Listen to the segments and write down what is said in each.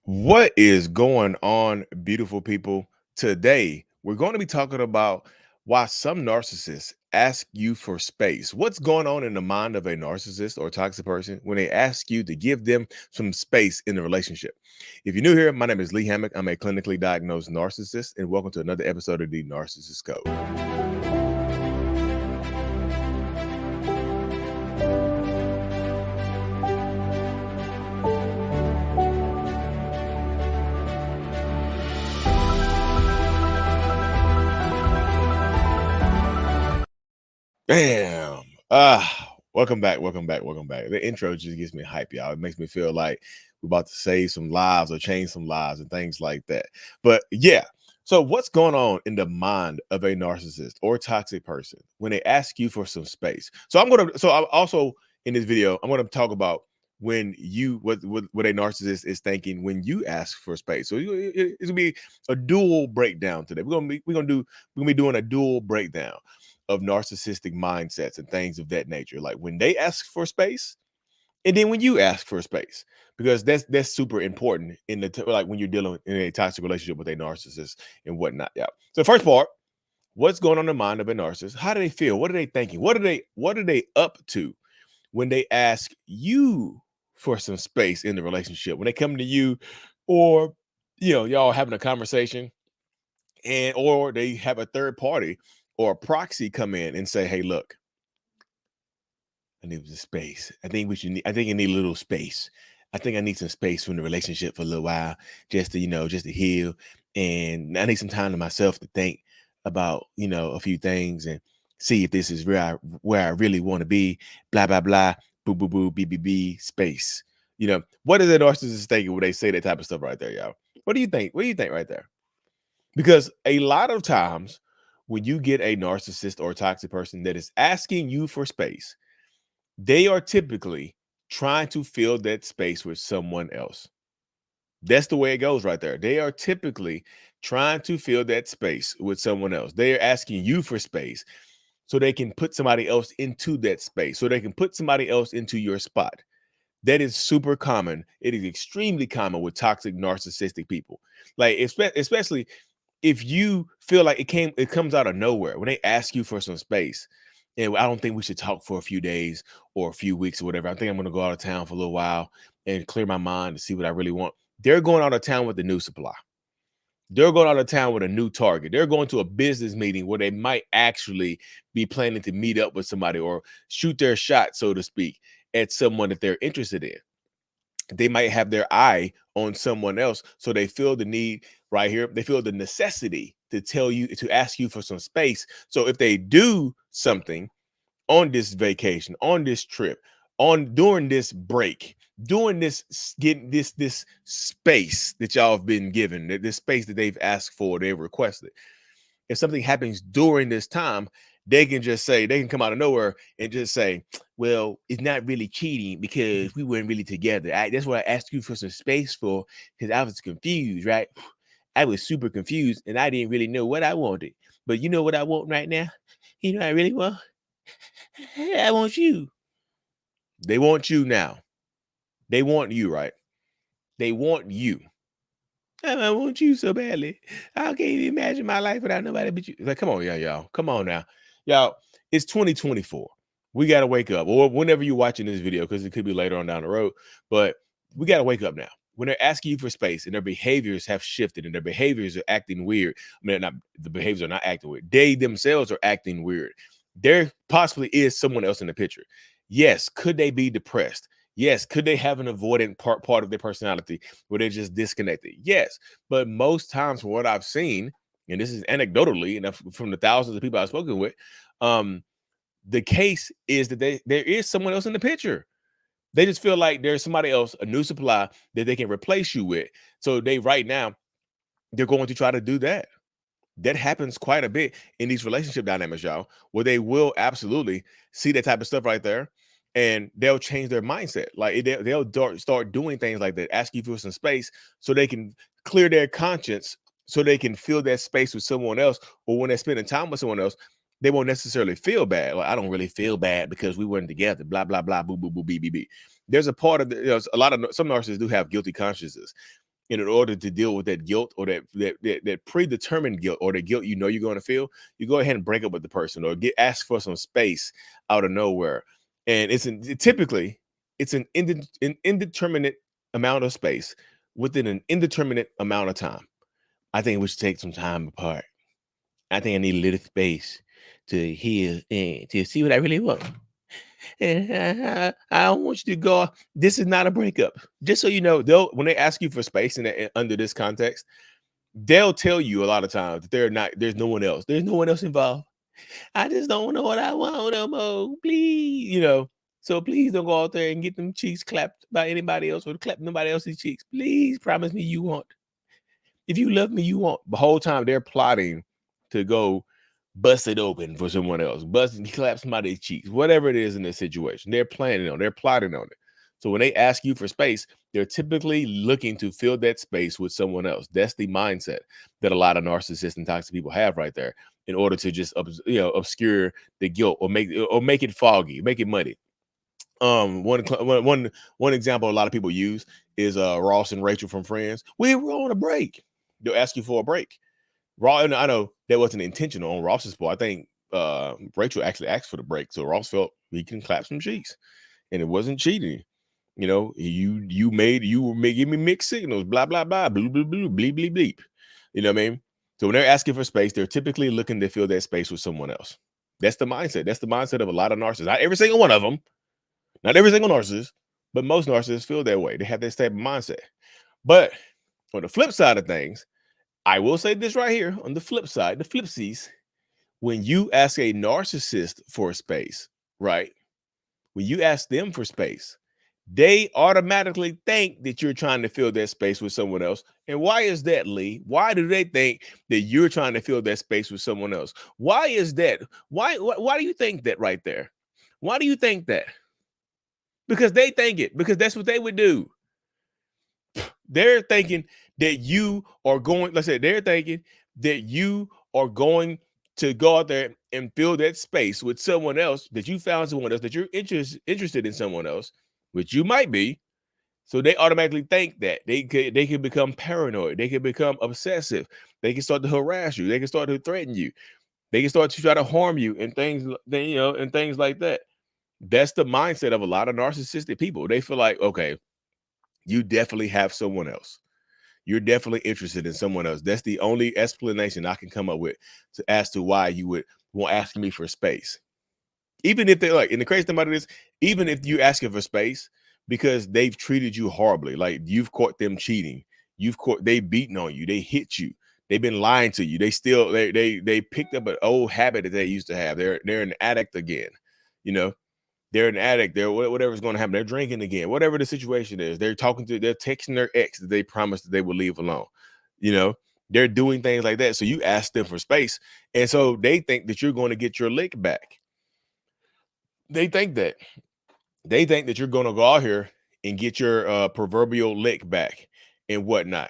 What is going on, beautiful people? Today, we're going to be talking about why some narcissists ask you for space. What's going on in the mind of a narcissist or toxic person when they ask you to give them some space in the relationship? If you're new here, my name is Lee Hammock. I'm a clinically diagnosed narcissist, and welcome to another episode of the Narcissist Code. Bam. Welcome back, welcome back, welcome back. The intro just gets me hype, y'all. It makes me feel like we're about to save some lives or change some lives and things like that. But yeah, so what's going on in the mind of a narcissist or toxic person when they ask you for some space? I'm also in this video, I'm gonna talk about when you what a narcissist is thinking when you ask for space. So it's gonna be a dual breakdown today. We're gonna be doing a dual breakdown of narcissistic mindsets and things of that nature, like when they ask for space and then when you ask for space, because that's super important in like when you're dealing in a toxic relationship with a narcissist and whatnot. Yeah. So first part, what's going on in the mind of a narcissist? How do they feel? What are they thinking? What are they up to when they ask you for some space in the relationship? When they come to you, or y'all having a conversation, and or they have a third party or a proxy come in and say, "Hey, look, I need some space. I think we should. I think I need a little space. I think I need some space from the relationship for a little while, just to just to heal, and I need some time to myself to think about a few things and see if this is where I really want to be. Blah blah blah. Boo boo boo. B space. What is a narcissist thinking when they say that type of stuff right there, y'all? What do you think? What do you think right there? Because a lot of times when you get a narcissist or a toxic person that is asking you for space, they are typically trying to fill that space with someone else. That's the way it goes right there. They are typically trying to fill that space with someone else. They are asking you for space so they can put somebody else into that space, so they can put somebody else into your spot. That is super common. It is extremely common with toxic narcissistic people. Like especially if you feel like it comes out of nowhere when they ask you for some space, and I don't think we should talk for a few days or a few weeks or whatever. I think I'm going to go out of town for a little while and clear my mind to see what I really want. They're going out of town with a new supply. They're going out of town with a new target. They're going to a business meeting where they might actually be planning to meet up with somebody or shoot their shot, so to speak, at someone that they're interested in. They might have their eye on someone else, so they feel the need right here. They feel the necessity to ask you for some space. So if they do something on this vacation, on this trip, on during this break, during getting this space that y'all have been given, this space that they've asked for, they've requested, if something happens during this time, they can come out of nowhere and just say, well, it's not really cheating because we weren't really together. That's what I asked you for some space for, because I was confused, right? I was super confused and I didn't really know what I wanted. But you know what I want right now? You know what I really want? I want you. They want you now. They want you, right? They want you. I want you so badly. I can't even imagine my life without nobody but you. Like, come on, y'all. Come on now. Y'all, it's 2024. We got to wake up. Or whenever you're watching this video, because it could be later on down the road. But we got to wake up now. When they're asking you for space and their behaviors have shifted and their behaviors are acting weird. I mean, not the behaviors are not acting weird. They themselves are acting weird. There possibly is someone else in the picture. Yes, could they be depressed? Yes, could they have an avoidant part of their personality where they're just disconnected? Yes, but most times, from what I've seen, and this is anecdotally, and from the thousands of people I've spoken with, the case is that there is someone else in the picture. They just feel like there's somebody else, a new supply that they can replace you with. So right now they're going to try to do that. That happens quite a bit in these relationship dynamics, y'all, where they will absolutely see that type of stuff right there, and they'll change their mindset. Like they'll start doing things like that, ask you for some space so they can clear their conscience, so they can fill that space with someone else. Or when they're spending time with someone else, they won't necessarily feel bad. Like, I don't really feel bad because we weren't together. Blah blah blah. Boo boo boo. B. There's a part of some narcissists do have guilty consciences. And in order to deal with that guilt or that predetermined guilt or the guilt you know you're going to feel, you go ahead and break up with the person or ask for some space out of nowhere. And typically it's an indeterminate amount of space within an indeterminate amount of time. I think we should take some time apart. I think I need a little space to heal and to see what I really want. And I don't want you to go. This is not a breakup. Just so you know, they'll when they ask you for space under this context, they'll tell you a lot of times that there's no one else. There's no one else involved. I just don't know what I want no more. Please, So please don't go out there and get them cheeks clapped by anybody else or clap nobody else's cheeks. Please promise me you won't. If you love me, you won't. The whole time they're plotting to go bust it open for someone else, bust and clap somebody's cheeks, whatever it is in this situation. They're plotting on it. So when they ask you for space, they're typically looking to fill that space with someone else. That's the mindset that a lot of narcissists and toxic people have right there, in order to just obscure the guilt or make it foggy, make it muddy. One example a lot of people use is Ross and Rachel from Friends. We were on a break. They'll ask you for a break. And I know that wasn't intentional on Ross's part. I think Rachel actually asked for the break, so Ross felt he can clap some cheeks, and it wasn't cheating. You were giving me mixed signals, blah blah blah, bleep bleep bleep bleep bleep bleep. You know what I mean? So when they're asking for space, they're typically looking to fill that space with someone else. That's the mindset. That's the mindset of a lot of narcissists. Not every single one of them. Not every single narcissist, but most narcissists feel that way. They have this type of mindset. But on the flip side of things, I will say this right here on the flip side, the flipsies, when you ask a narcissist for space, right? When you ask them for space, they automatically think that you're trying to fill that space with someone else. And why is that, Lee? Why do they think that you're trying to fill that space with someone else? Why is that? Why do you think that right there? Why do you think that? Because they think it, because that's what they would do. They're thinking that you are going, let's say they're thinking that you are going to go out there and fill that space with someone else, that you found someone else, that you're interested in someone else, which you might be. So they automatically think that they can become paranoid. They can become obsessive. They can start to harass you. They can start to threaten you. They can start to try to harm you and things, and things like that. That's the mindset of a lot of narcissistic people. They feel like, okay, you definitely have someone else. You're definitely interested in someone else. That's the only explanation I can come up with as to why you would want asking me for space. Even if they're like, and the crazy thing about it is, even if you ask for space because they've treated you horribly, like you've caught them cheating, they beaten on you, they hit you, they've been lying to you, they picked up an old habit that they used to have. They're an addict again, they're an addict. They're whatever's going to happen. They're drinking again, whatever the situation is. They're texting their ex that they promised that they would leave alone. They're doing things like that. So you ask them for space. And so they think that you're going to get your lick back. They think that you're going to go out here and get your proverbial lick back and whatnot.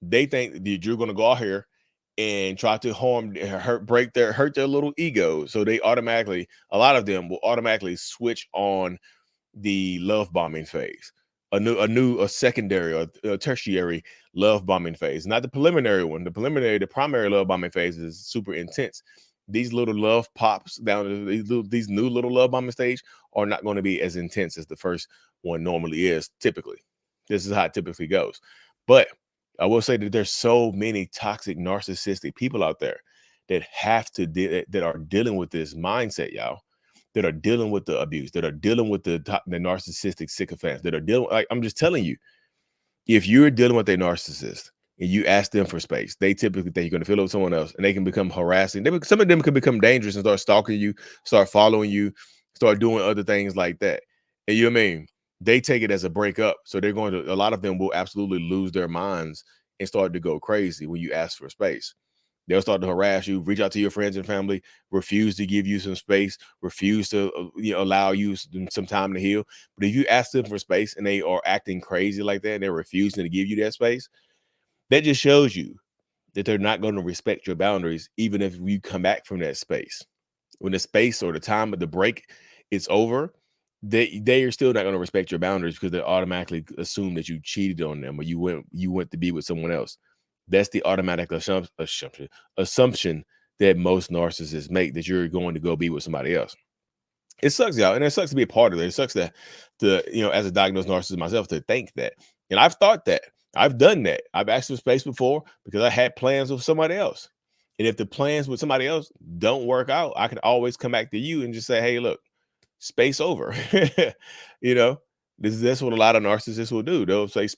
They think that you're going to go out here and try to hurt their little ego. So a lot of them will automatically switch on the love bombing phase, a secondary or a tertiary love bombing phase, not the preliminary one. The primary love bombing phase is super intense. These little love pops down to these new little love bombing stage are not going to be as intense as the first one normally is. Typically, this is how it typically goes. But I will say that there's so many toxic, narcissistic people out there that that are dealing with this mindset, y'all, that are dealing with the abuse, that are dealing with the narcissistic sycophants, that are dealing. Like, I'm just telling you, if you're dealing with a narcissist and you ask them for space, they typically think you're going to fill it with someone else, and they can become harassing. Some of them can become dangerous and start stalking you, start following you, start doing other things like that. And you know what I mean? They take it as a breakup. So a lot of them will absolutely lose their minds and start to go crazy when you ask for space. They'll start to harass you, reach out to your friends and family, refuse to give you some space, refuse to allow you some time to heal. But if you ask them for space and they are acting crazy like that, and they're refusing to give you that space, that just shows you that they're not going to respect your boundaries, even if you come back from that space. When the space or the time of the break is over, they are still not going to respect your boundaries because they automatically assume that you cheated on them or you went to be with someone else. That's the automatic assumption that most narcissists make, that you're going to go be with somebody else. It sucks, y'all, and it sucks to be a part of it. It sucks that as a diagnosed narcissist myself, to think that. And I've thought that. I've done that. I've asked for space before because I had plans with somebody else. And if the plans with somebody else don't work out, I can always come back to you and just say, hey, look, space over. you know, that's what a lot of narcissists will do. They'll say,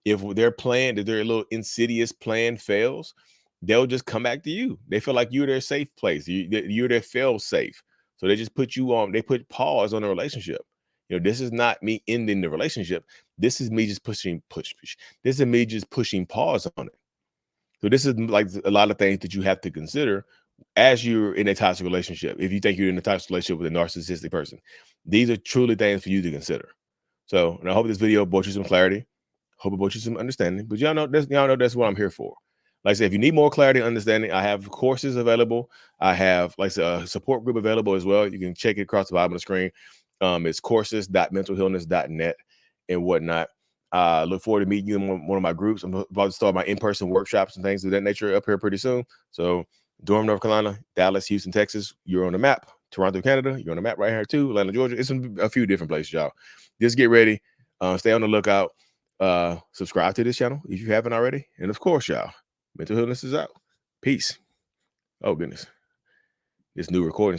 if their plan, if their little insidious plan fails, they'll just come back to you. They feel like you're their safe place. You're their fail safe. So they just put you on, they put pause on the relationship. This is not me ending the relationship. This is me just push. This is me just pushing pause on it. So this is like a lot of things that you have to consider as you're in a toxic relationship. If you think you're in a toxic relationship with a narcissistic person, these are truly things for you to consider. So, and I hope this video brought you some clarity. Hope it brought you some understanding. But y'all know that's what I'm here for. Like I said, if you need more clarity and understanding, I have courses available. I have, like I said, a support group available as well. You can check it across the bottom of the screen. It's courses.mentalhealness.net and whatnot. Look forward to meeting you in one of my groups. I'm about to start my in-person workshops and things of that nature up here pretty soon. So Durham, North Carolina, Dallas, Houston, Texas, you're on the map. Toronto, Canada, you're on the map right here too. Atlanta, Georgia. It's a few different places, y'all. Just get ready. Stay on the lookout. Subscribe to this channel if you haven't already. And of course, y'all, Mental Healness is out. Peace. Oh, goodness. This new recording